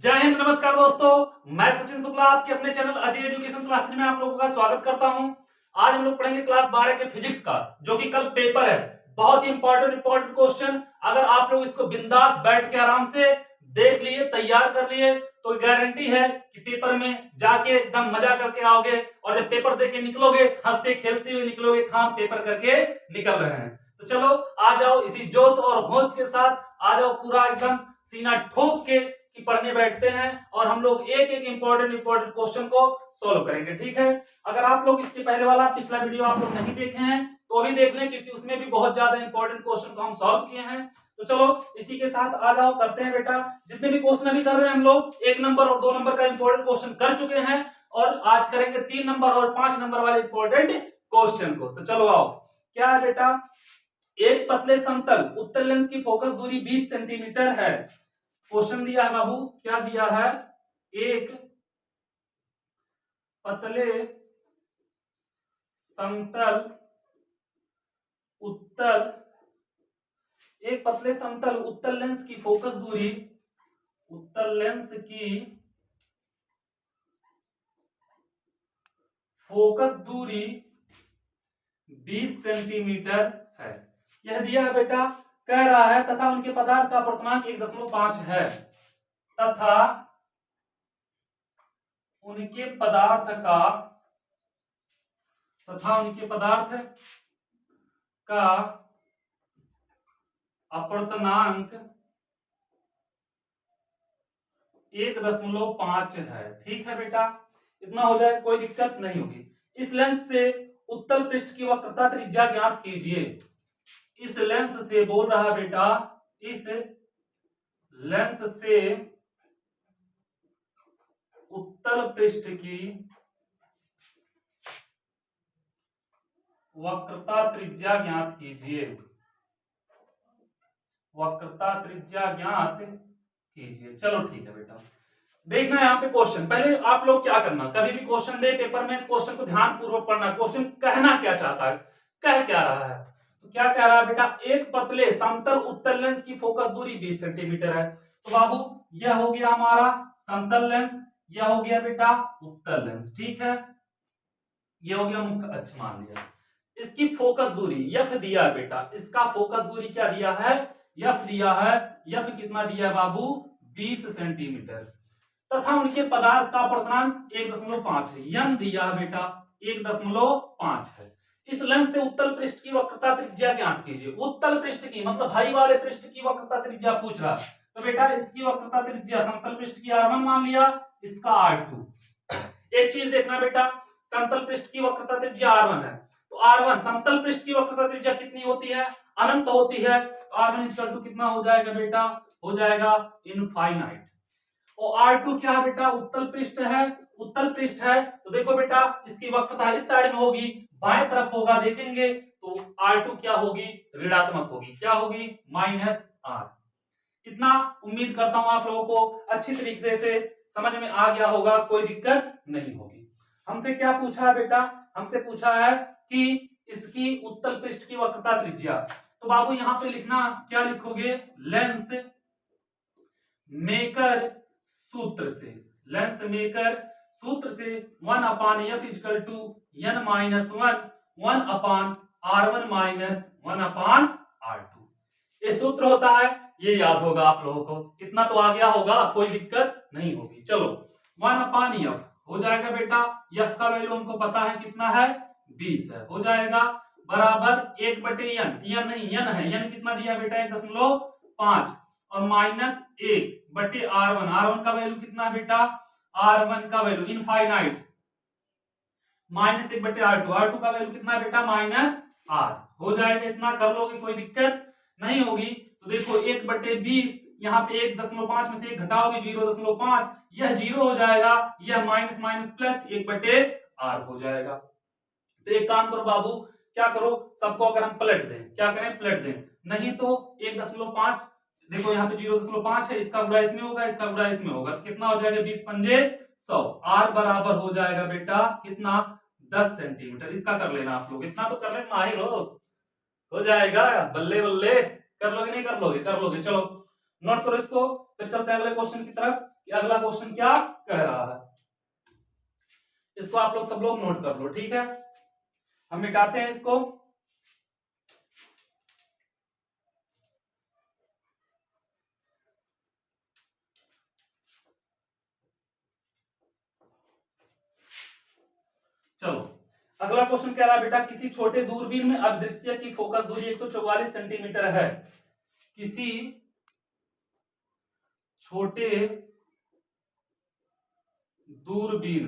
जय हिंद, नमस्कार दोस्तों। मैं सचिन शुक्ला आपके अपने चैनल अजय एजुकेशन क्लासेज में आप लोगों का स्वागत करता हूं। आज हम लोग पढ़ेंगे क्लास 12 के फिजिक्स का, जो कि कल पेपर है। बहुत ही इंपॉर्टेंट क्वेश्चन। अगर आप लोग इसको बिंदास बैठ के आराम से देख लिए, तैयार कर लिए, तो गारंटी है कि पेपर में जाके एकदम मजा करके आओगे। और जब पेपर दे के निकलोगे, हंसते खेलते हुए निकलोगे, हाँ पेपर करके निकल रहे हैं। तो चलो आ जाओ, इसी जोश और होश के साथ आ जाओ, पूरा एकदम सीना ठोक के कि पढ़ने बैठते हैं और हम लोग एक एक इंपॉर्टेंट क्वेश्चन को सोल्व करेंगे। ठीक है। अगर आप लोग इसके पहले वाला पिछला वीडियो आप लोग नहीं देखे हैं तो अभी देख लें, क्योंकि उसमें भी बहुत ज्यादा इंपॉर्टेंट क्वेश्चन को हम सॉल्व किए हैं। तो चलो इसी के साथ आ जाओ, करते हैं बेटा। जितने भी क्वेश्चन अभी कर रहे हैं हम लोग, 1 नंबर और 2 नंबर का इंपॉर्टेंट क्वेश्चन कर चुके हैं, और आज करेंगे 3 नंबर और 5 नंबर वाले इंपॉर्टेंट क्वेश्चन को। तो चलो आओ, क्या है बेटा। एक पतले समतल उत्तल लेंस की फोकस दूरी 20 सेंटीमीटर है। क्वेश्चन दिया है बाबू, क्या दिया है। एक पतले समतल उत्तल एक पतले समतल उत्तल लेंस की फोकस दूरी, उत्तल लेंस की फोकस दूरी 20 सेंटीमीटर है। यह दिया है बेटा। कह रहा है तथा उनके पदार्थ का अपवर्तनांक 1.5 है। तथा उनके पदार्थ का अपवर्तनांक 1.5 है। ठीक है बेटा, इतना हो जाए, कोई दिक्कत नहीं होगी। इस लेंस से उत्तल पृष्ठ की वक्रता त्रिज्या ज्ञात कीजिए। इस लेंस से बोल रहा है बेटा, इस लेंस से उत्तल पृष्ठ की वक्रता त्रिज्या ज्ञात कीजिए। वक्रता त्रिज्या ज्ञात कीजिए। चलो ठीक है बेटा। देखना यहाँ पे क्वेश्चन, पहले आप लोग क्या करना, कभी भी क्वेश्चन दे पेपर में, क्वेश्चन को ध्यान पूर्वक पढ़ना। क्वेश्चन कहना क्या चाहता है, कह क्या रहा है। तो क्या कह रहा है बेटा, एक पतले समतल उत्तल लेंस की फोकस दूरी 20 सेंटीमीटर है। तो बाबू यह हो गया हमारा समतल लेंस, यह हो गया बेटा उत्तल लेंस। ठीक है, यह हो गया मुख्य अक्ष मान लिया। इसकी फोकस दूरी यफ दिया है बेटा। इसका फोकस दूरी क्या दिया है, यफ दिया है। यफ कितना दिया है बाबू, 20 सेंटीमीटर। तथा उनके पदार्थ का अपवर्तनांक 1.5 है। यन दिया है बेटा 1.5 है। इस लेंस से उत्तल पृष्ठ की वक्रता त्रिज्या ज्ञात कीजिए। उत्तल पृष्ठ की मतलब हाई वाले पृष्ठ की वक्रता त्रिज्या पूछ रहा है। तो बेटा इसकी वक्रता त्रिज्या समतल पृष्ठ की R1 मान लिया, इसका R2। एक चीज देखना बेटा, समतल पृष्ठ की वक्रता त्रिज्या R1 है, तो R1 समतल पृष्ठ की वक्रता त्रिज्या कितनी होती है, अनंत होती है। तो R1 इक्वल टू कितना हो जाएगा बेटा, हो जाएगा इनफाइनाइट। और R2 क्या है बेटा, उत्तल पृष्ठ है। उत्तल पृष्ठ है तो देखो बेटा इसकी वक्रता इस साइड में होगी, बाएं तरफ होगा, देखेंगे तो R2 क्या होगी, ऋणात्मक होगी। क्या होगी, -R। इतना उम्मीद करता हूं आप लोगों को अच्छी तरीके से समझ में आ गया होगा, कोई दिक्कत नहीं होगी। हमसे क्या पूछा है बेटा, हमसे पूछा है कि इसकी उत्तल पृष्ठ की वक्रता त्रिज्या। तो बाबू यहां पे लिखना, क्या लिखोगे, लेंस मेकर सूत्र से, लेंस मेकर सूत्र से 1/f equal to n minus 1/r1 minus 1/r2। ये सूत्र होता है, ये याद होगा आप लोगों को। इतना तो आ गया होगा, कोई दिक्कत नहीं होगी। चलो 1/f हो जाएगा बेटा, f का वैल्यू हमको पता है कितना है, 20 है, हो जाएगा बराबर 1/n, n नहीं n है, n कितना दिया बेटा 1.5, और माइनस 1/r1, r1 का वैल्यू कितना बेटा, r1 का value infinite, minus 1/r2, r2 का वैल्यू कितना बेटा, -r। हो जाएगा, इतना कर लोगे, कोई दिक्कत नहीं होगी। तो देखो 1/20, यहाँ पे 1.5 में से 1 घटाओगे 0.5, यह 0 हो जाएगा, यह माइनस माइनस प्लस 1/r हो जाएगा। तो एक काम करो बाबू, क्या करो, सबको अगर हम पलट दें, क्या करें, पलट दें, नहीं तो 1.5, देखो यहाँ पे 0.5 है, इसका गुणा इसमें होगा, इसका गुणा इसमें होगा, तो कितना हो जाएगा, 20 पंजे 100, r बराबर हो जाएगा बेटा कितना, 10 सेंटीमीटर। इसका कर लेना आप लोग, इतना तो कर लेना, माहिर हो जाएगा, बल्ले बल्ले। कर लोगे नहीं कर लोगे, कर लोगे। चलो नोट करो इसको, फिर चलते हैं अगले क्वेश्चन की तरफ। कि अगला क्वेश्चन क्या कह रहा है। इसको आप लोग सब लोग नोट कर लो, ठीक है। हम मिटाते हैं इसको। चलो अगला क्वेश्चन कह रहा है बेटा, किसी छोटे दूरबीन में अदृश्य की फोकस दूरी 144 सेंटीमीटर है। किसी छोटे दूरबीन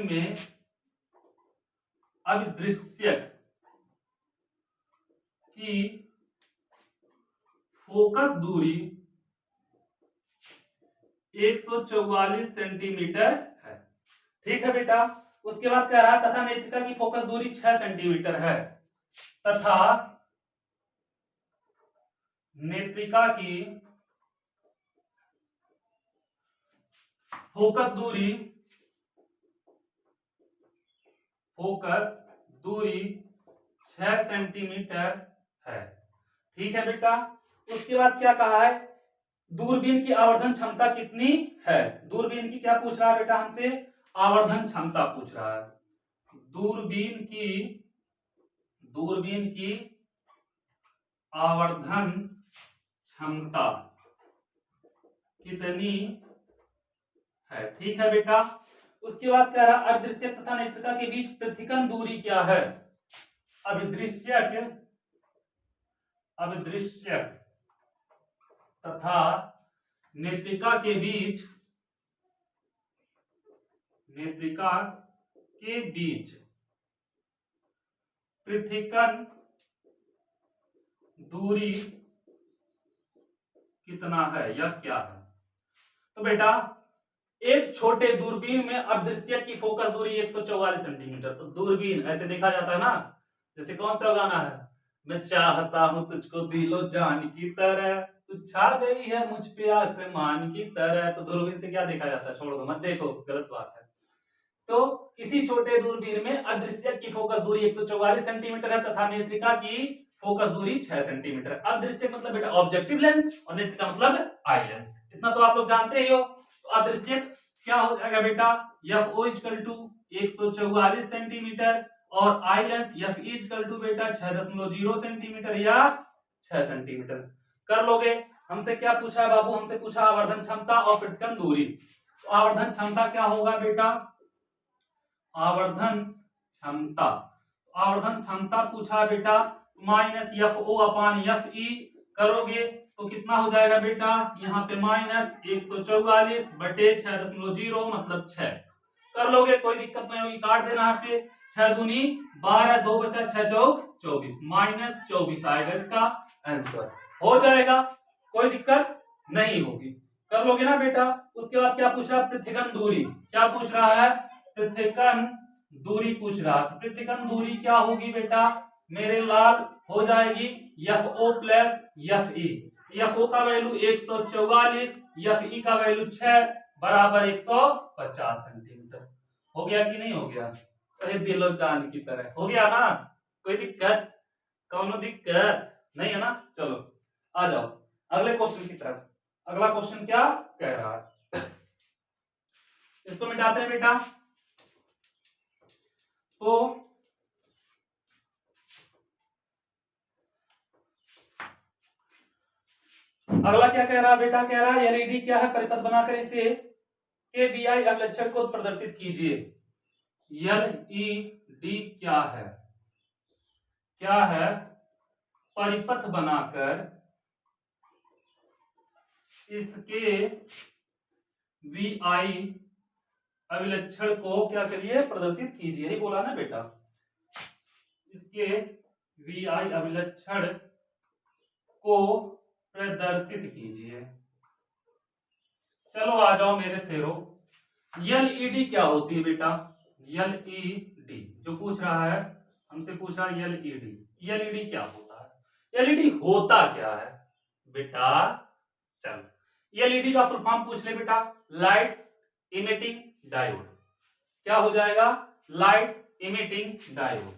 में अदृश्य की फोकस दूरी 144 सेंटीमीटर है। ठीक है बेटा। उसके बाद कह रहा है तथा नेत्रिका की फोकस दूरी 6 सेंटीमीटर है। तथा नेत्रिका की फोकस दूरी 6 सेंटीमीटर है। ठीक है बेटा। उसके बाद क्या कहा है, दूरबीन की आवर्धन क्षमता कितनी है। दूरबीन की क्या पूछ रहा है बेटा हमसे, आवर्धन क्षमता पूछ रहा है। दूरबीन की आवर्धन क्षमता कितनी है। ठीक है बेटा। उसके बाद कह रहा अदृश्य तथा नेत्रिका के बीच पृथक्करण दूरी क्या है। अदृश्य तथा नेत्रिका के बीच पृथक्करण दूरी कितना है या क्या है। तो बेटा एक छोटे दूरबीन में अदृश्य की फोकस दूरी 144 सेंटीमीटर। तो दूरबीन ऐसे देखा जाता है ना, जैसे कौन सा गाना है, मैं चाहता हूं तुझको दिलो जान की तरह, तू छा गई है मुझ पे आसमान की तरह। तो दूरबीन से क्या देखा जाता है, छोड़ दो मत देखो, गलत बात है। तो किसी छोटे दूरबीन में अदृश्य की फोकस दूरी 144 सेंटीमीटर है तथा नेत्रिका की फोकस दूरी 6 सेंटीमीटर। अदृश्य मतलब बेटा ऑब्जेक्टिव लेंस और नेत्रिका मतलब आई लेंस, इतना तो आप लोग जानते ही हो। तो अदृश्य क्या हो जाएगा बेटा, F O equal to 144 centimetre और eye lens F equal to बेटा 6.0 सेंटीमीटर या 6 सेंटीमीटर। कर लोगे। हमसे क्या पूछा है बाबू, हमसे पूछा आवर्धन क्षमता और पृथक्करण दूरी। तो आवर्धन क्षमता क्या होगा बेटा, आवर्धन क्षमता पूछा बेटा minus F O upon F E. करोगे तो कितना हो जाएगा बेटा, यहाँ पे माइनस 144 बटे 6.0 मतलब 6। कर लोगे, कोई दिक्कत नहीं होगी, काट देना यहाँ पे। 6 दूनी 12, 2 बचा 6 चौक 24, माइनस 24 आएगा इसका आंसर। हो जाएगा, कोई दिक्कत नहीं होगी। कर लोगे ना बेटा। उसके बाद क्या पूछ रहा है, पृथक्करण दूरी। क्या पूछ रहा है, पृथक्करण दूरी पूछ रहा है। पृथक्करण दूरी क्या होगी बेटा मेरे लाल, हो जाएगी F O plus F E. F O का वैल्यू 144, एफ ई का वैल्यू 6 बराबर 150 सेंटीमीटर। हो गया कि नहीं हो गया, अरे दिलो जान की तरह हो गया ना। कोई दिक्कत, कौनो दिक्कत नहीं है ना। चलो आ जाओ अगले क्वेश्चन की तरफ। अगला क्वेश्चन क्या कह रहा है, इसको मिटाते हैं बेटा। तो अगला क्या कह रहा है बेटा, कह रहा है एलईडी क्या है, परिपथ बनाकर इसे के बी आई अभिलक्षण को प्रदर्शित कीजिए। एलईडी क्या है, परिपथ बनाकर इसके वी आई अभिलक्षण को क्या करिए, प्रदर्शित कीजिए। यही बोला ना बेटा, इसके वी आई अभिलक्षण को प्रदर्शित कीजिए। चलो आ जाओ मेरे शेरो। एलईडी क्या होती है बेटा, एलईडी जो पूछ रहा है हमसे, पूछ रहा है एलईडी। एलईडी क्या होता है, एलईडी होता क्या है बेटा। चल एलईडी का फुल फॉर्म पूछ ले बेटा, लाइट इमिटिंग डायोड। क्या हो जाएगा, लाइट इमिटिंग डायोड।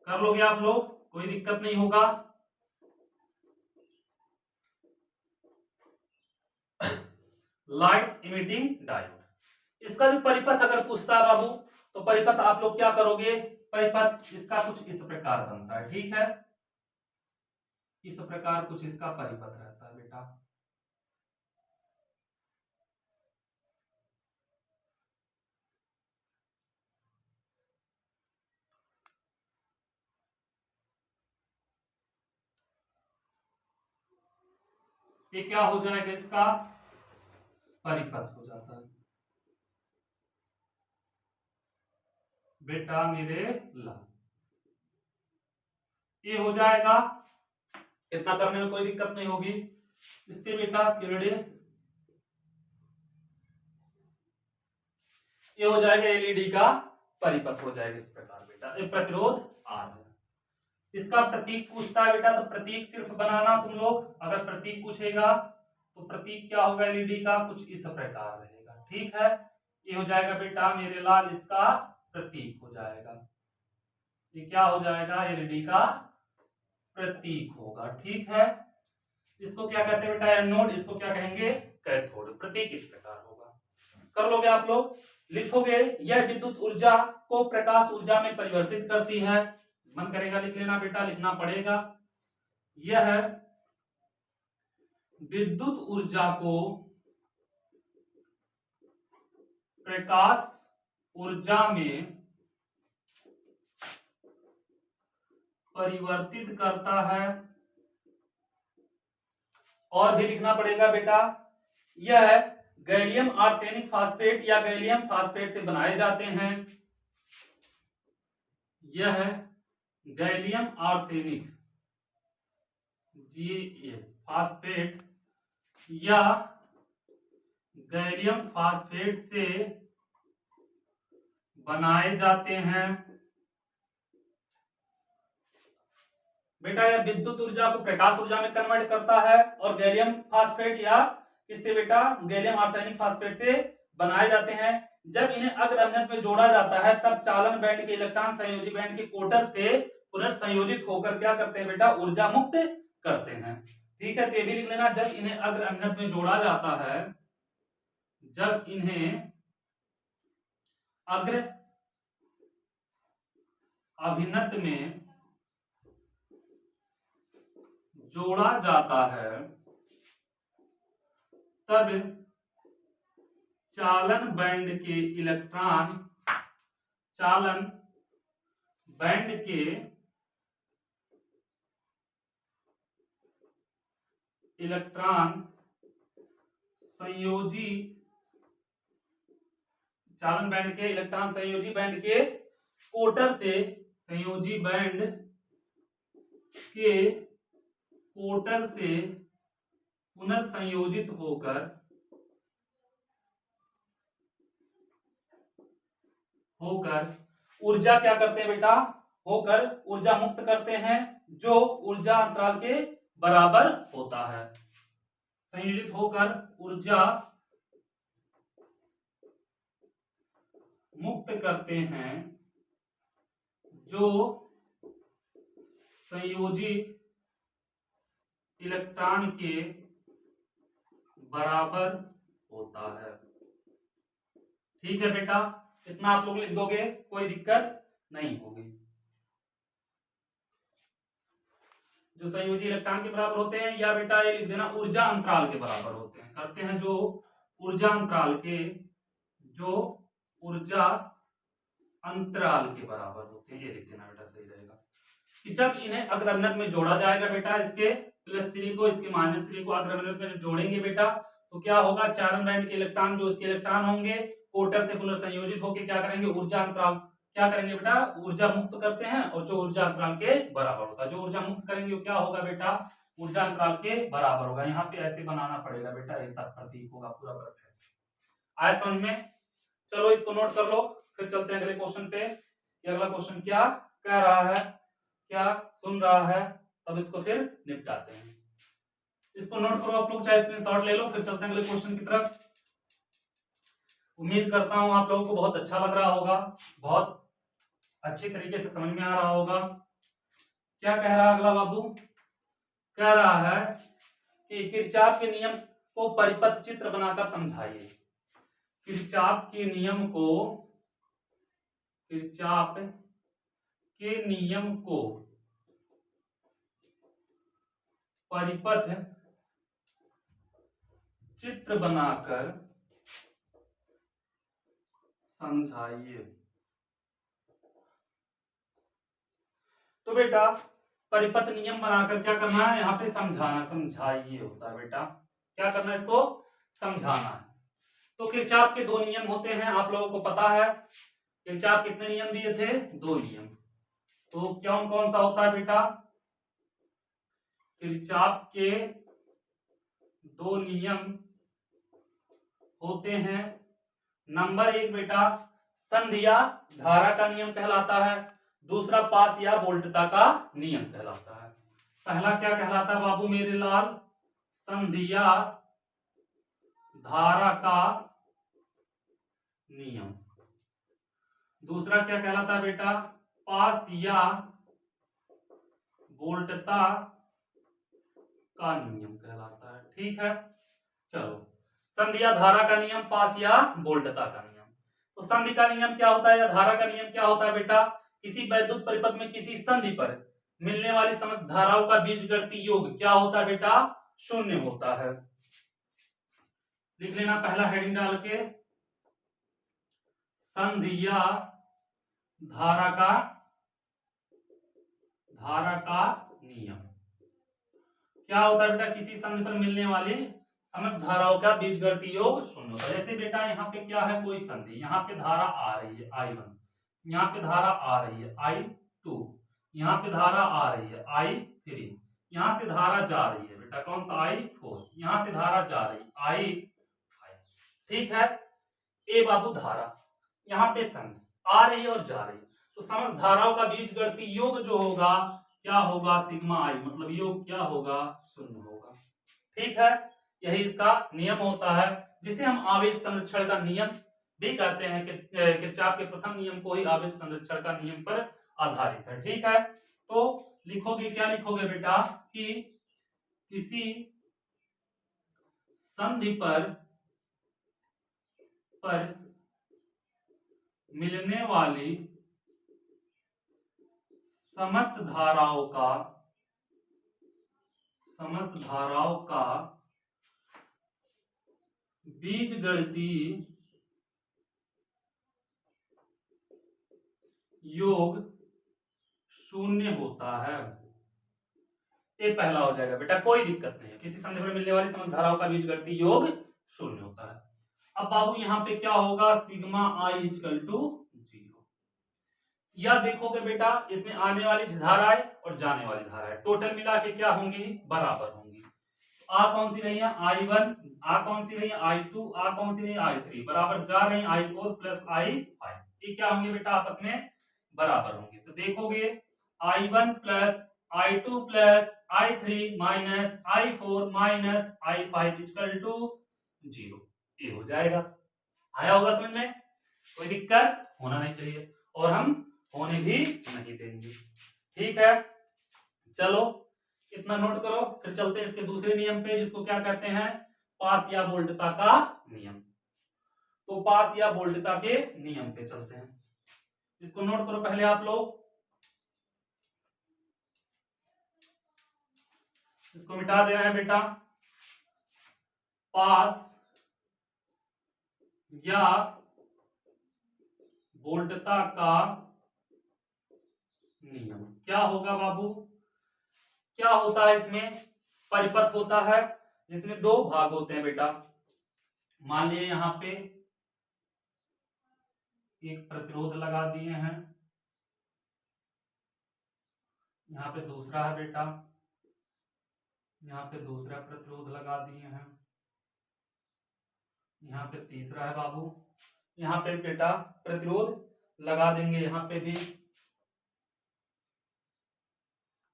कर लोगे आप लोग, कोई दिक्कत नहीं होगा। Light emitting diode. इसका भी परिपथ अगर पूछता है बाबू, तो परिपथ आप लोग क्या करोगे, परिपथ इसका कुछ इस प्रकार बनता है, ठीक है, इस प्रकार कुछ इसका परिपथ रहता है बेटा। ये क्या हो जाएगा, इसका परिपथ हो जाता है बेटा मेरे लाल। ये हो जाएगा, इतना करने में कोई दिक्कत नहीं होगी। इससे बेटा किरणें, ये हो जाएगा एलईडी का परिपथ हो जाएगा इस प्रकार बेटा। ये प्रतिरोध आर है। इसका प्रतीक पूछता है बेटा, तो प्रतीक सिर्फ बनाना तुम लोग, अगर प्रतीक पूछेगा तो प्रतीक क्या होगा एलईडी का, कुछ इस प्रकार रहेगा, ठीक है। ये हो जाएगा बेटा मेरे लाल इसका प्रतीक हो जाएगा, ये क्या हो जाएगा, एलईडी का प्रतीक होगा, ठीक है। इसको क्या कहते हैं बेटा, एनोड, इसको क्या कहेंगे, कैथोड। प्रतीक इस प्रकार होगा। कर लोगे आप लोग, लिखोगे, यह विद्युत ऊर्जा को प्रकाश ऊर्जा में परिवर्तित करती है। मन करेगा लिख लेना बेटा, लिखना पड़ेगा। यह विद्युत ऊर्जा को प्रकाश ऊर्जा में परिवर्तित करता है। और भी लिखना पड़ेगा बेटा, यह गैलियम आर्सेनिक फास्फेट या गैलियम फास्फेट से बनाए जाते हैं। यह गैलियम आर्सेनिक GS फास्फेट या गैलियम फास्फेट से बनाए जाते हैं। बेटा यह विद्युत ऊर्जा को प्रकाश ऊर्जा में कन्वर्ट करता है, और गैलियम फास्फेट या किससे बेटा, गैलियम आर्सेनिक फास्फेट से बनाए जाते हैं। जब इन्हें अग्र अभिनत में जोड़ा जाता है, तब चालन बैंड के इलेक्ट्रॉन संयोजी बैंड के कोटर से पुनर्संयोजित होकर क्या करते हैं बेटा, ऊर्जा मुक्त करते हैं, ठीक है। तो ये भी लिख लेना, जब इन्हें अग्र अभिनत में जोड़ा जाता है, जब इन्हें अग्र अभिनत में जोड़ा जाता है, तब चालन बैंड के इलेक्ट्रॉन, चालन बैंड के इलेक्ट्रॉन संयोजी, चालन बैंड के इलेक्ट्रॉन संयोजी बैंड के कोटर से, संयोजी बैंड के कोटर से पुनर्संयोजित होकर ऊर्जा क्या करते हैं बेटा, होकर ऊर्जा मुक्त करते हैं, जो ऊर्जा अंतराल के बराबर होता है। संयोजित होकर ऊर्जा मुक्त करते हैं, जो संयोजी इलेक्ट्रॉन के बराबर होता है, ठीक है बेटा। इतना आप लोग लिख दोगे, कोई दिक्कत नहीं होगी। जो संयोजी इलेक्ट्रॉन के बराबर होते हैं, या बेटा ये लिख देना ऊर्जा अंतराल के बराबर होते हैं, करते हैं जो ऊर्जा अंतराल के, जो ऊर्जा अंतराल के बराबर होते हैं, ये लिख देना बेटा, सही रहेगा। कि जब इन्हें अग्र अभिनत में जोड़ा जाएगा बेटा, इसके प्लस श्री को इसके माइनस श्री को अग्र अभिनत में जोड़ेंगे बेटा, तो क्या होगा, चालन बैंड के इलेक्ट्रॉन, जो इसके इलेक्ट्रॉन होंगे, कोटर से पुनर्संयोजित होकर क्या करेंगे, ऊर्जा अंतराल, क्या करेंगे बेटा, ऊर्जा मुक्त करते हैं, और जो ऊर्जा अंतराल के बराबर होता है, जो ऊर्जा मुक्त करेंगे वो क्या होगा बेटा, ऊर्जा अंतराल के बराबर होगा। यहाँ पे ऐसे बनाना पड़ेगा बेटा, एक तक प्रतीक होगा पूरा परफेक्ट। आया समझ में? चलो इसको नोट कर लो, फिर चलते हैं अगले क्वेश्चन पे। ये अगला क्वेश्चन क्या कह रहा है, क्या सुन रहा है, तब इसको फिर निपटाते हैं। इसको नोट करो आप लोग, चाहे स्क्रीनशॉट ले लो, फिर चलते हैं अगले क्वेश्चन की तरफ। उम्मीद करता हूं आप लोगों को बहुत अच्छा लग रहा होगा, बहुत अच्छे तरीके से समझ में आ रहा होगा। क्या कह रहा है अगला बाबू, कह रहा है कि किरचॉफ के नियम को परिपथ चित्र बनाकर समझाइए। किरचॉफ के नियम को, किरचॉफ के नियम को परिपथ चित्र बनाकर समझाइए। तो बेटा परिपथ नियम बनाकर क्या करना है, यहाँ पे समझाना, समझाइए होता है बेटा, क्या करना है, इसको समझाना है। तो किरचॉफ के 2 नियम होते हैं, आप लोगों को पता है। किरचॉफ कितने नियम दिए थे, 2 नियम। तो कौन कौन सा होता है बेटा, किरचॉफ के 2 नियम होते हैं। नंबर 1 बेटा संधि या धारा का नियम कहलाता है, दूसरा पास या वोल्टता का नियम कहलाता है। पहला क्या कहलाता है बाबू मेरे लाल, संधि या धारा का नियम। दूसरा क्या कहलाता है बेटा, पास या वोल्टता का नियम कहलाता है। ठीक है, चलो संधि या धारा का नियम, पास या वोल्टता का नियम। तो संधि का नियम क्या होता है या धारा का नियम क्या होता है बेटा, किसी वैद्युत परिपथ में किसी संधि पर मिलने वाली समस्त धाराओं का बीजगणितीय योग क्या होता है बेटा, 0 होता है। लिख लेना पहला हेडिंग डाल के, संधि या धारा का नियम क्या होता है बेटा, किसी संधि पर मिलने वाली समस्त धाराओं का बीजगणितीय योग 0 होता है। जैसे बेटा यहाँ पे क्या है, कोई संधि, यहाँ पे धारा आ रही है I1, यहाँ पे धारा आ रही है I2, यहाँ पे धारा आ रही है I3, यहाँ से धारा जा रही है बेटा कौन सा I4, यहाँ से धारा जा रही है I5। ठीक है, ए बाबू धारा, यहाँ पे संधि आ रही है और जा रही है, तो समस्त धाराओं का बीजगणितीय योग जो होगा क्या होगा, सिग्मा I, मतलब योग क्या होगा, 0 होगा। ठीक है, यही इसका नियम होता है, जिसे हम आवेश संरक्षण का नियम भी कहते हैं। कि किरचॉफ के प्रथम नियम को ही आवेश संरक्षण का नियम पर आधारित है। ठीक है, तो लिखोगे, क्या लिखोगे बेटा, कि किसी संधि पर मिलने वाली समस्त धाराओं का बीजगणितीय योग 0 होता है। ये पहला हो जाएगा बेटा, कोई दिक्कत नहीं है, किसी संधि पर मिलने वाली समस्त धाराओं का बीजगणितीय योग 0 होता है। अब बाबू यहाँ पे क्या होगा, सिग्मा I इक्वल टू 0। या देखोगे बेटा, इसमें आने वाली धाराएं और जाने वाली धाराएं टोटल मिला के क्या होंगी, बराबर होंगी। आ कौन सी रही है I1, आ कौन सी रही है I2, आ कौन सी रही है I3, बराबर जा रही है I4 प्लस I5। ये क्या होंगे बेटा, आपस में बराबर होंगे। तो देखोगे I1 plus I2 plus I3 minus I4 minus I5 equal to 0, ये हो जाएगा। आया होगा समझ में, कोई दिक्कत होना नहीं चाहिए, और हम होने भी नहीं देंगे। ठीक है, चलो इतना नोट करो, फिर चलते हैं इसके दूसरे नियम पे, जिसको क्या कहते हैं, पास या वोल्टता का नियम। तो पास या वोल्टता के नियम पे चलते हैं, इसको नोट करो पहले आप लोग, इसको मिटा दे रहे हैं बेटा। पास या वोल्टता का नियम क्या होगा बाबू, क्या होता है, इसमें परिपथ होता है जिसमें 2 भाग होते हैं बेटा। मान लीजिए यहाँ पे एक प्रतिरोध लगा दिए हैं, यहाँ पे दूसरा है बेटा, यहाँ पे दूसरा प्रतिरोध लगा दिए हैं, यहाँ पे तीसरा है बाबू, यहाँ पे बेटा प्रतिरोध लगा देंगे यहाँ पे भी,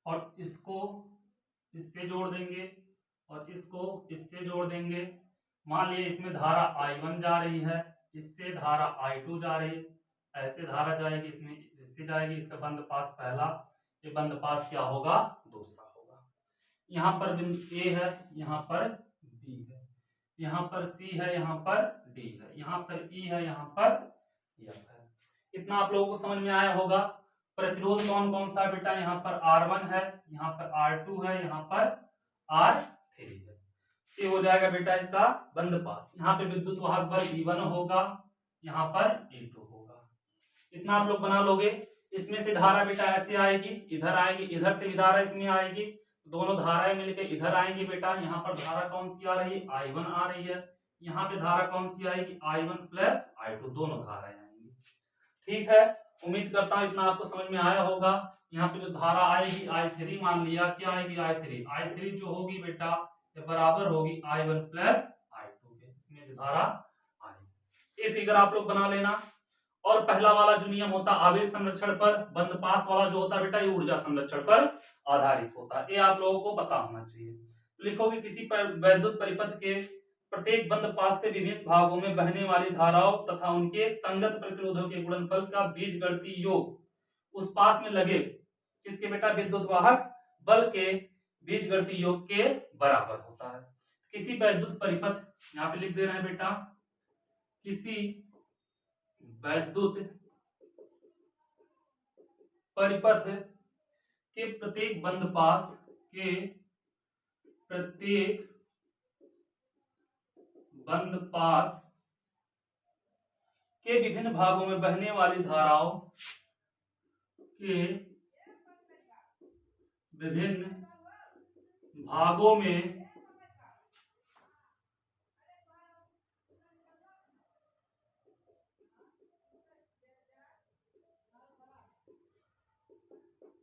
और इसको इससे जोड़ देंगे और इसको इससे जोड़ देंगे। मान लीजिए इसमें धारा I1 जा रही है, इससे धारा I2 जा रही है, ऐसे धारा जाएगी, इसमें इससे जाएगी, इसका बंद पास पहला, ये बंद पास क्या होगा, दूसरा होगा। यहाँ पर बिंदु A है, यहाँ पर B है, यहाँ पर C है, यहाँ पर D है, यहाँ पर E है, यहाँ पर F है। इतना आप लोगों को समझ में आया होगा। प्रतिरोध कौन कौन सा बेटा, यहाँ पर R1 है, यहाँ पर R2 है, यहाँ पर R3 है। ये हो जाएगा बेटा इसका बंद पास। यहाँ पे विद्युत वाहक बल E1 होगा, यहाँ पर E2 होगा। इतना आप लोग बना लोगे। इसमें से धारा बेटा ऐसे आएगी, इधर आएगी, इधर से भी धारा इसमें आएगी, दोनों धाराएं मिलकर इधर आएंगी बेटा। यहाँ पर धारा कौन सी आ रही है, I1 आ रही है। यहाँ पे धारा कौन सी आएगी, I1 प्लस I2, दोनों धाराएं आएंगी। ठीक है, उम्मीद करता हूं इतना आपको समझ में आया होगा। यहाँ पे जो धारा आएगी I3 मान लिया, क्या आएगी I3 जो होगी बेटा ये बराबर होगी I1 प्लस I2 के। इसमें जो धारा आएगी, ये फिगर आप लोग बना लेना। और पहला वाला जो नियम होता है आवेश संरक्षण पर, बंद पास वाला जो होता है बेटा ये ऊर्जा संरक्षण पर आधारित होता है। ये आप लोगों को पता होना चाहिए। लिखोगे किसी वैद्युत परिपथ के प्रत्येक बंद पास से विभिन्न भागों में बहने वाली धाराओं तथा उनके संगत प्रतिरोधों के गुणनफल का बीजगणितीय योग उस पास में लगे किसके बेटा, विद्युत वाहक बल के बीजगणितीय योग के बराबर होता है। किसी वैद्युत परिपथ, यहाँ पे लिख दे रहे हैं बेटा, किसी वैद्युत परिपथ के प्रत्येक बंद पास के विभिन्न भागों में बहने वाली धाराओं के विभिन्न भागों में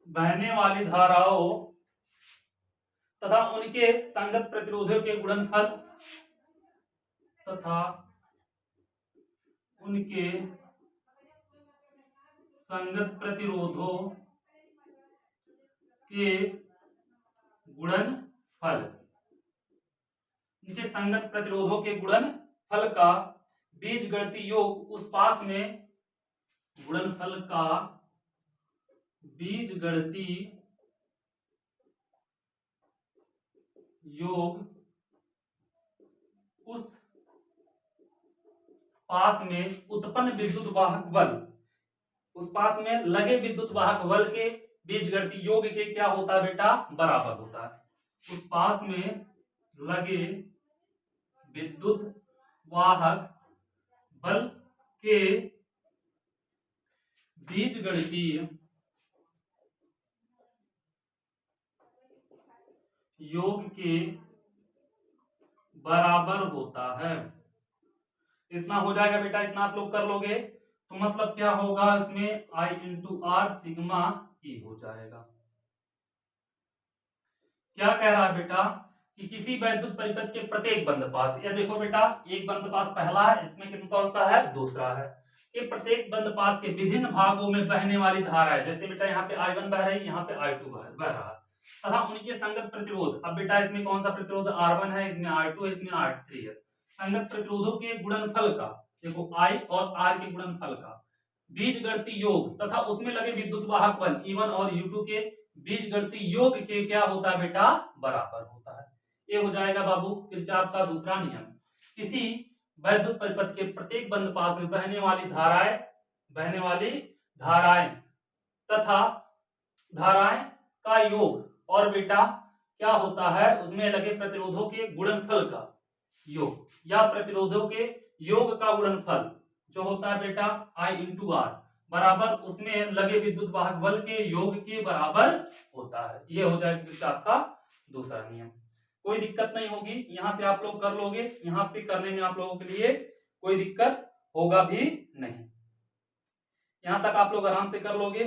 बहने वाली धाराओं तथा उनके संगत प्रतिरोधों के गुणनफल तथा उनके संगत प्रतिरोधों के गुणनफल, उनके संगत प्रतिरोधों के गुणनफल का बीजगणितीय योग उस पास में, गुणनफल का बीजगणितीय योग उस पास में उत्पन्न विद्युत वाहक बल, उस पास में लगे विद्युत वाहक बल के बीजगणितीय योग के क्या होता है बेटा, बराबर होता है। उस पास में लगे विद्युत वाहक बल के बीजगणितीय योग के बराबर होता है। इतना हो जाएगा बेटा, इतना आप लोग कर लोगे तो मतलब क्या होगा, इसमें I into R sigma E हो जाएगा। क्या कह रहा है बेटा कि किसी वैद्युत परिपथ के प्रत्येक बंद पास, ये देखो बेटा एक बंद पास पहला है, इसमें कौन सा है, दूसरा है, कि प्रत्येक बंद पास के विभिन्न भागों में बहने वाली धारा है। जैसे बेटा यहाँ पे I1 बह रही है, यहाँ पे I2 बह रहा है, तथा उनके संगत प्रतिरोध। अब बेटा इसमें कौन सा प्रतिरोध, R1 है, इसमें R2 है, इसमें R3 है। संगत प्रतिरोधों के गुणनफल का, देखो I और R के गुणनफल का बीजगणितीय योग तथा उसमें लगे विद्युत वाहक बल E1 और U2 के बीजगणितीय योग के क्या होता है बेटा, बराबर होता है। ये हो जाएगा बाबू किरचॉफ का दूसरा नियम। किसी वैद्युत परिपथ के प्रत्येक बंद पास में बहने वाली धाराएं तथा धाराएं का योग, और बेटा क्या होता है, उसमें लगे प्रतिरोधों के गुणनफल का योग या प्रतिरोधों के योग का गुणनफल जो होता है बेटा I इंटू आर बराबर उसमें लगे विद्युत वाहक बल के योग के बराबर होता है। ये हो जाएगा किरचॉफ का दूसरा नियम। कोई दिक्कत नहीं होगी, यहां से आप लोग कर लोगे, यहाँ पे करने में आप लोगों के लिए कोई दिक्कत होगा भी नहीं, यहां तक आप लोग आराम से कर लोगे।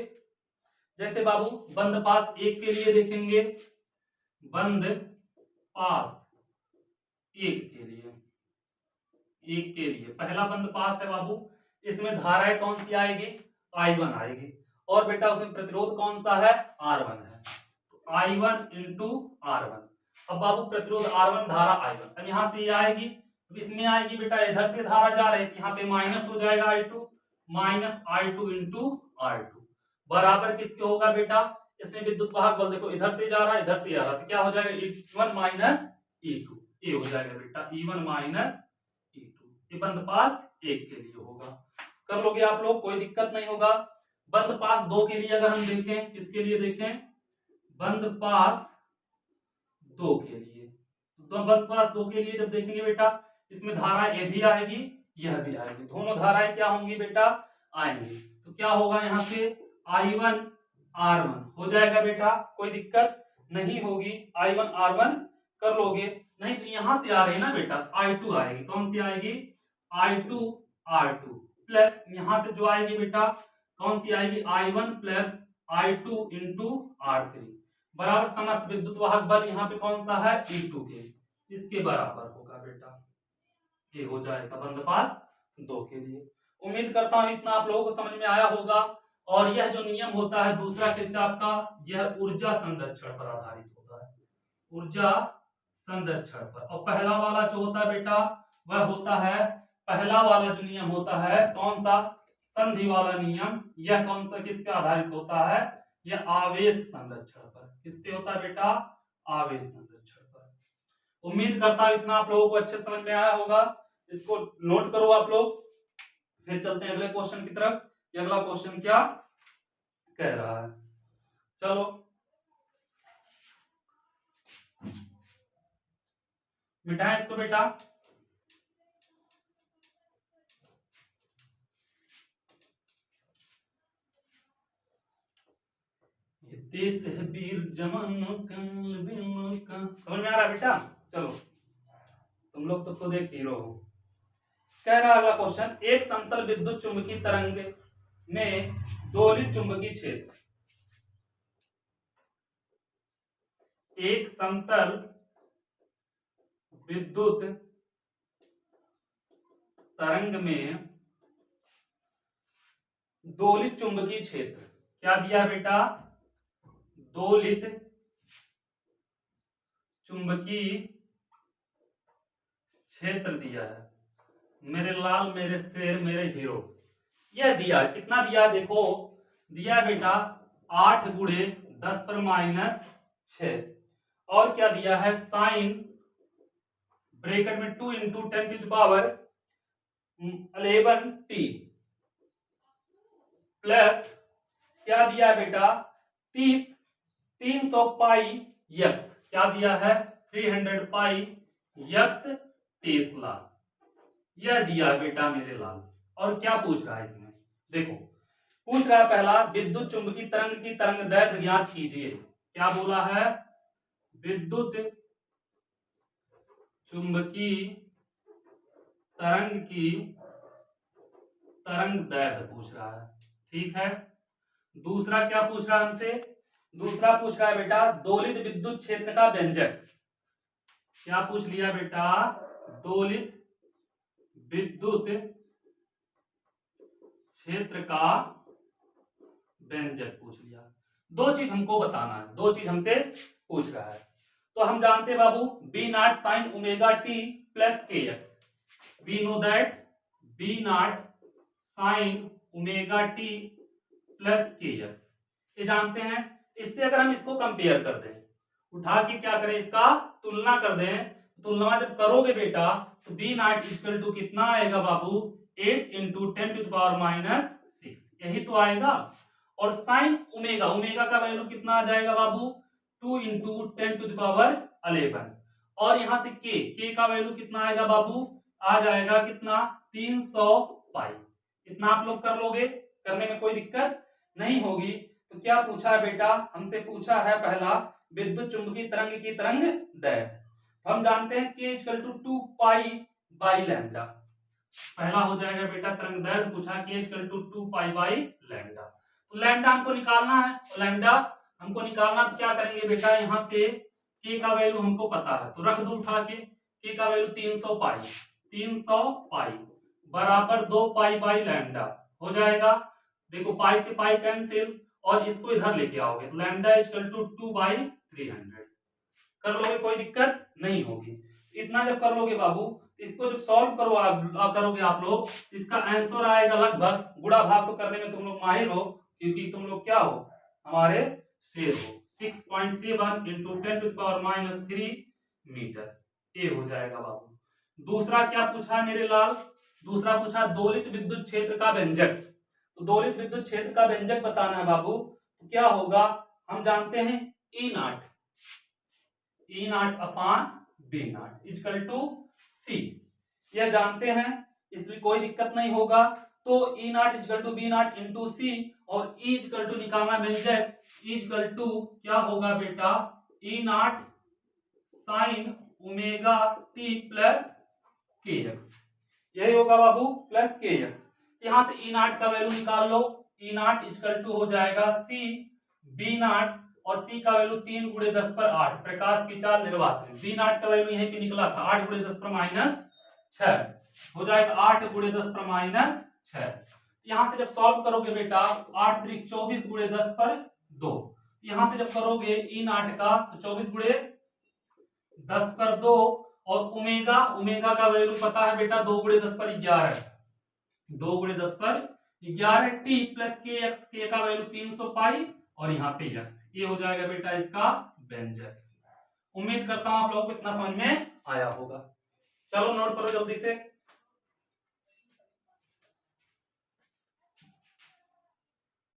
जैसे बाबू बंद पास एक के लिए देखेंगे, बंद पास एक के लिए पहला बंद पास है बाबू, इसमें धाराएं कौन सी आएगी, I1 आएगी, और बेटा उसमें प्रतिरोध कौन सा है, R1 है, तो I1 इंटू R1। अब बाबू प्रतिरोध R1 धारा I1, अब यहां से ये आएगी, तो इसमें आएगी बेटा, इधर से धारा जा रही है, यहाँ पे माइनस हो जाएगा I2, minus I2 into R2 बराबर किसके होगा बेटा, इसमें विद्युत वाहक बल देखो इधर से जा रहा है, इधर से आ रहा है, तो क्या हो जाएगा E1 माइनस E2। ए हो जाएगा बेटा E1 माइनस E2। ये बंद पास 1 के लिए होगा। कर लोगे आप लोग, कोई दिक्कत नहीं होगा। बंद पास 2 के लिए अगर हम देखें, किसके लिए देखें, बंद पास 2 के लिए, तो बंद पास 2 के लिए जब देखेंगे बेटा, इसमें धारा ये भी आएगी, यह भी आएगी, दोनों धाराएं क्या होंगी बेटा, आएंगी। तो क्या होगा यहाँ से I1 R1 हो जाएगा बेटा, कोई दिक्कत नहीं होगी। I1 R1 कर लोगे। नहीं तो यहां से आ रही है ना बेटा, I2 आएगी, कौन सी आएगी, I2 R2 प्लस यहां से जो आएगी बेटा, कौन सी आएगी, I1 plus I2 into R3 बराबर समस्त विद्युत वाहक बल यहाँ पे कौन सा है, E2 के, इसके बराबर होगा बेटा। ये हो जाएगा बंद पास 2 के लिए। उम्मीद करता हूं इतना आप लोगों को समझ में आया होगा। और यह जो नियम होता है दूसरा किरचॉफ का, यह ऊर्जा संरक्षण पर आधारित होता है, ऊर्जा संरक्षण पर। और पहला वाला जो होता है बेटा, वह होता है, पहला वाला जो नियम होता है कौन सा, संधि वाला नियम। यह कौन सा, किस पे आधारित होता है, यह आवेश संरक्षण पर। किस पे होता है बेटा, आवेश संरक्षण पर। उम्मीद करता हूं इतना आप लोगों को अच्छे समझ में आया होगा। इसको नोट करो आप लोग। फिर चलते हैं अगले क्वेश्चन की तरफ। अगला क्वेश्चन क्या कह रहा है, चलो मिटाएं इसको बेटा। ये देश है वीर जवानों का, समझ में आ रहा है बेटा। चलो तुम लोग तो खुद एक हीरो हो। कह रहा अगला क्वेश्चन, एक समतल विद्युत चुंबकीय तरंग में दोलित चुंबकीय क्षेत्र, एक समतल विद्युत तरंग में दोलित चुंबकीय क्षेत्र, क्या दिया है बेटा, दोलित चुंबकीय क्षेत्र दिया है। मेरे लाल, मेरे शेर, मेरे हीरो, यह दिया है। कितना दिया देखो, दिया बेटा 8 गुणे 10 पर माइनस 6। और क्या दिया है, साइन ब्रैकेट में 2 इंटू 10 की पावर 11t प्लस क्या दिया है बेटा 300 पाई यक्स, क्या दिया है 300 पाई यक्स टेस्ला, यह दिया है बेटा मेरे लाल। और क्या पूछ रहा है इसमें, देखो पूछ रहा है पहला, विद्युत चुंबकीय तरंग की तरंगदैर्घ्य ज्ञात कीजिए। क्या बोला है, विद्युत चुंबकीय तरंग की तरंगदैर्घ्य पूछ रहा है, ठीक है। दूसरा क्या पूछ रहा है हमसे, दूसरा पूछ रहा है बेटा दोलित विद्युत क्षेत्र का व्यंजक। क्या पूछ लिया बेटा, दोलित विद्युत क्षेत्र का व्यंजक पूछ लिया। दो चीज हमको बताना है, दो चीज हमसे पूछ रहा है। तो हम जानते हैं बाबू B not sine omega T plus K X, we know that B not sine omega T plus K X, ये जानते हैं। इससे अगर हम इसको कंपेयर कर दें, उठा के क्या करें, इसका तुलना कर दें, तुलना जब करोगे बेटा तो बी नॉट इक्वल टू कितना आएगा बाबू 8 into 10 to the power minus 6, यही तो आएगा। और साइन ओमेगा, ओमेगा का वैल्यू कितना आ जाएगा बाबू 2 इंटू 10 टू द पावर 11। और यहां से के का वैल्यू कितना आएगा बाबू, आ जाएगा कितना 300 पाई। इतना आप लोग कर लोगे, करने में कोई दिक्कत नहीं होगी। तो क्या पूछा है बेटा, हमसे पूछा है पहला विद्युत चुंबकीय तरंग की तरंगदैर्घ्य। हम जानते हैं k equal to 2 pi by lambda, पहला हो जाएगा बेटा तरंगदैर्घ्य पूछा k equal to 2 pi by lambda. तो लैम्डा हमको निकालना है, तो लैम्डा हमको निकालना, तो क्या करेंगे बेटा, यहां से k का वैल्यू हमको पता है तो रख दो उठा के, k का वैल्यू 300 पाई, 300 पाई बराबर 2 पाई बाई लैम्डा हो जाएगा। देखो पाई से पाई कैंसिल, और इसको इधर लेके आओगे तो लैम्डा इक्वल टू 2 बाई 300 कर लोगे, कोई दिक्कत नहीं होगी। इतना जब कर लोगे बाबू, इसको जब सॉल्व करोगे आप लोग, इसका आंसर आएगा लगभग, गुणा भाग तो करने में तुम लोग माहिर हो क्योंकि तुम लोग क्या हो, हमारे शेर हो, 6.7 into 10 to the power minus 3 metre. ए हो जाएगा बाबू। दूसरा क्या पूछा मेरे लाल, दूसरा पूछा दोलित विद्युत क्षेत्र का व्यंजक। तो दोलित विद्युत क्षेत्र का व्यंजक बताना है बाबू, तो क्या होगा, हम जानते हैं E not, E not upon B not equal to C, यह जानते हैं, इसमें कोई दिक्कत नहीं होगा। तो E not equal to B not into C, और ई इक्वल टू निकालना व्यंजक, ई इक्वल टू क्या होगा बेटा, E not sine omega T plus K X, यही होगा बाबू, प्लस के एक्स। यहां से ई नॉट का वैल्यू निकाल लो, ई नॉट इक्वल टू हो जाएगा सी बी नॉट, और सी का वैल्यू 3 गुणे 10 पर 8, प्रकाश की चाल निर्वात है। बी नॉट का वैल्यू यहीं पे निकला था 8 गुणे 10 पर माइनस 6, हो जाएगा 8 गुणे 10 पर माइनस 6। यहां से जब सॉल्व करोगे बेटा 8 त्रिक 24 गुणे 10 पर 2, यहां से जब करोगे ई नॉट का तो 24 गुणे 10 पर 2, और ओमेगा, ओमेगा का वैल्यू पता है बेटा 2 गुणे 10 पर 11, 2 गुणे 10 पर 11 टी प्लस के एक्स, के का वैल्यू 300 पाई, और यहाँ पे एक्स, ये हो जाएगा बेटा इसका व्यंजक। उम्मीद करता हूं आप लोगों को इतना समझ में आया होगा। चलो नोट करो जल्दी से।